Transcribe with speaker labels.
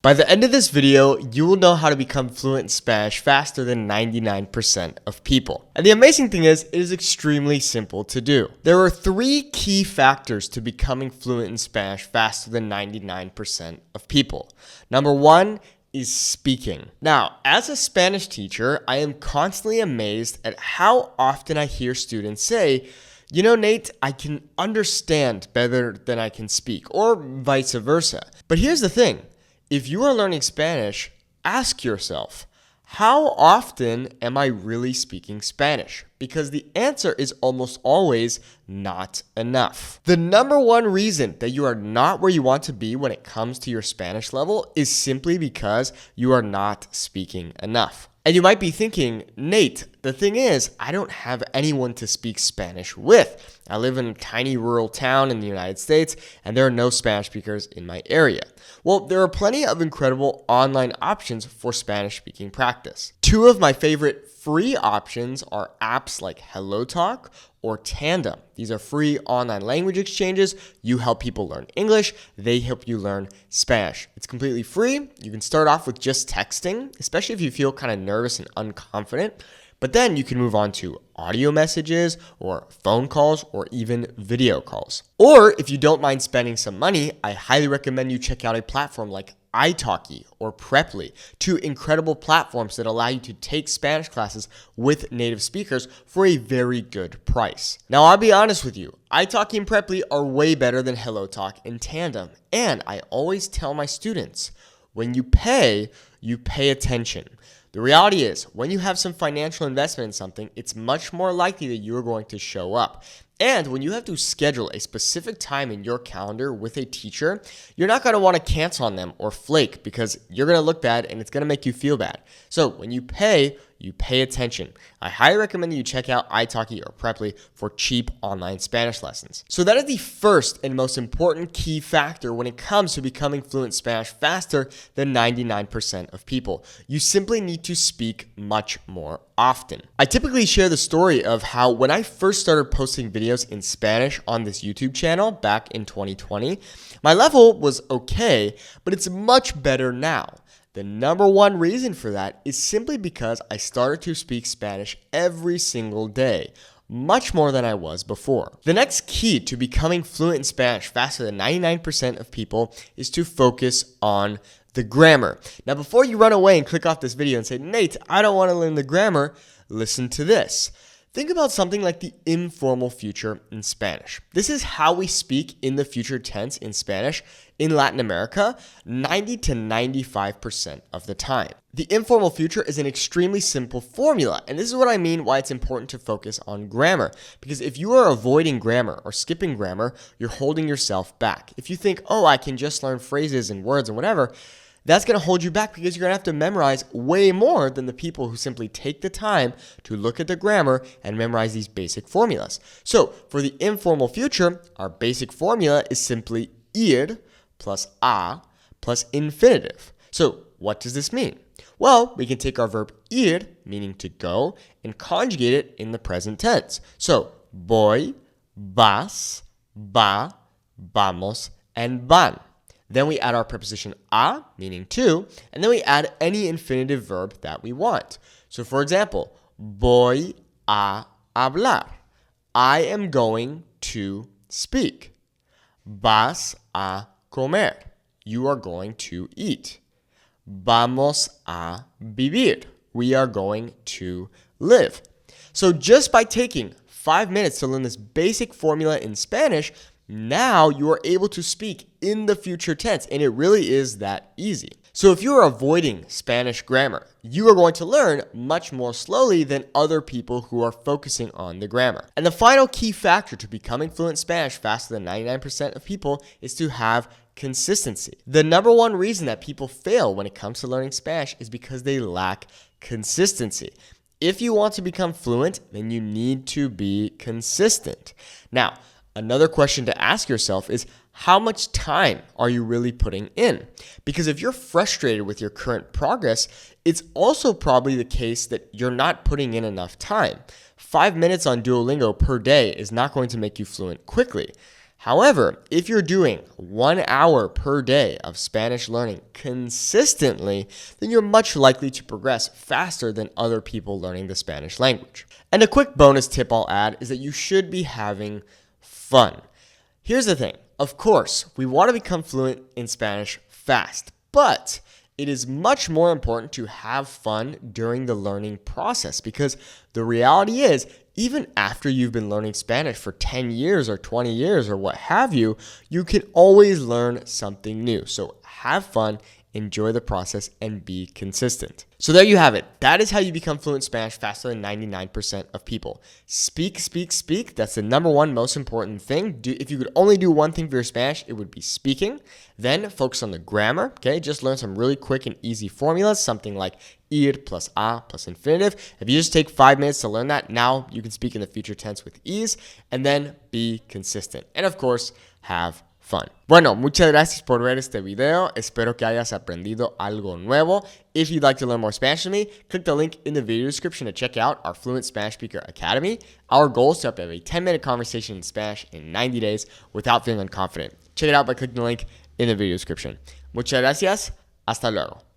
Speaker 1: By the end of this video, you will know how to become fluent in Spanish faster than 99% of people. And the amazing thing is, it is extremely simple to do. There are 3 key factors to becoming fluent in Spanish faster than 99% of people. Number 1 is speaking. Now, as a Spanish teacher, I am constantly amazed at how often I hear students say, "You know, Nate, I can understand better than I can speak," or vice versa. But here's the thing. If you are learning Spanish, ask yourself, how often am I really speaking Spanish? Because the answer is almost always not enough. The number one reason that you are not where you want to be when it comes to your Spanish level is simply because you are not speaking enough. And you might be thinking, Nate, the thing is, I don't have anyone to speak Spanish with. I live in a tiny rural town in the United States, and there are no Spanish speakers in my area. Well, there are plenty of incredible online options for Spanish-speaking practice. 2 of my favorite free options are apps like HelloTalk or Tandem. These are free online language exchanges. You help people learn English. They help you learn Spanish. It's completely free. You can start off with just texting, especially if you feel kind of nervous and unconfident. But then you can move on to audio messages or phone calls or even video calls. Or if you don't mind spending some money, I highly recommend you check out a platform like italki or Preply, 2 incredible platforms that allow you to take Spanish classes with native speakers for a very good price. Now, I'll be honest with you, italki and Preply are way better than HelloTalk and Tandem. And I always tell my students, when you pay attention. The reality is, when you have some financial investment in something, it's much more likely that you are going to show up. And when you have to schedule a specific time in your calendar with a teacher, you're not going to want to cancel on them or flake because you're going to look bad and it's going to make you feel bad. So when you pay attention. I highly recommend that you check out italki or Preply for cheap online Spanish lessons. So that is the first and most important key factor when it comes to becoming fluent Spanish faster than 99% of people. You simply need to speak much more often. I typically share the story of how when I first started posting videos in Spanish on this YouTube channel back in 2020, my level was okay, but it's much better now. The number one reason for that is simply because I started to speak Spanish every single day, much more than I was before. The next key to becoming fluent in Spanish faster than 99% of people is to focus on the grammar. Now, before you run away and click off this video and say, Nate, I don't want to learn the grammar, listen to this. Think about something like the informal future in Spanish. This is how we speak in the future tense in Spanish in Latin America 90 to 95% of the time. The informal future is an extremely simple formula, and this is what I mean why it's important to focus on grammar. Because if you are avoiding grammar or skipping grammar, you're holding yourself back. If you think, oh, I can just learn phrases and words and whatever, that's going to hold you back because you're going to have to memorize way more than the people who simply take the time to look at the grammar and memorize these basic formulas. So for the informal future, our basic formula is simply ir plus a plus infinitive. So what does this mean? Well, we can take our verb ir, meaning to go, and conjugate it in the present tense. So voy, vas, va, vamos, and van. Then we add our preposition a, meaning to, and then we add any infinitive verb that we want. So for example, voy a hablar. I am going to speak. Vas a comer. You are going to eat. Vamos a vivir. We are going to live. So just by taking 5 minutes to learn this basic formula in Spanish, now you are able to speak in the future tense, and it really is that easy. So if you are avoiding Spanish grammar, you are going to learn much more slowly than other people who are focusing on the grammar. And the final key factor to becoming fluent in Spanish faster than 99% of people is to have consistency. The number one reason that people fail when it comes to learning Spanish is because they lack consistency. If you want to become fluent, then you need to be consistent. Now, another question to ask yourself is, how much time are you really putting in? Because if you're frustrated with your current progress, it's also probably the case that you're not putting in enough time. 5 minutes on Duolingo per day is not going to make you fluent quickly. However, if you're doing 1 hour per day of Spanish learning consistently, then you're much likely to progress faster than other people learning the Spanish language. And a quick bonus tip I'll add is that you should be having fun. Here's the thing. Of course, we want to become fluent in Spanish fast, but it is much more important to have fun during the learning process because the reality is, even after you've been learning Spanish for 10 years or 20 years or what have you, you can always learn something new. So have fun, enjoy the process, and be consistent. So there you have it. That is how you become fluent in Spanish faster than 99% of people. Speak, speak, speak. That's the number one most important thing. If you could only do one thing for your Spanish, it would be speaking. Then focus on the grammar, okay? Just learn some really quick and easy formulas, something like ir plus a plus infinitive. If you just take 5 minutes to learn that, now you can speak in the future tense with ease. And then be consistent. And of course, have fun. Bueno, muchas gracias por ver este video. Espero que hayas aprendido algo nuevo. If you'd like to learn more Spanish with me, click the link in the video description to check out our Fluent Spanish Speaker Academy. Our goal is to have a 10-minute conversation in Spanish in 90 days without feeling unconfident. Check it out by clicking the link in the video description. Muchas gracias. Hasta luego.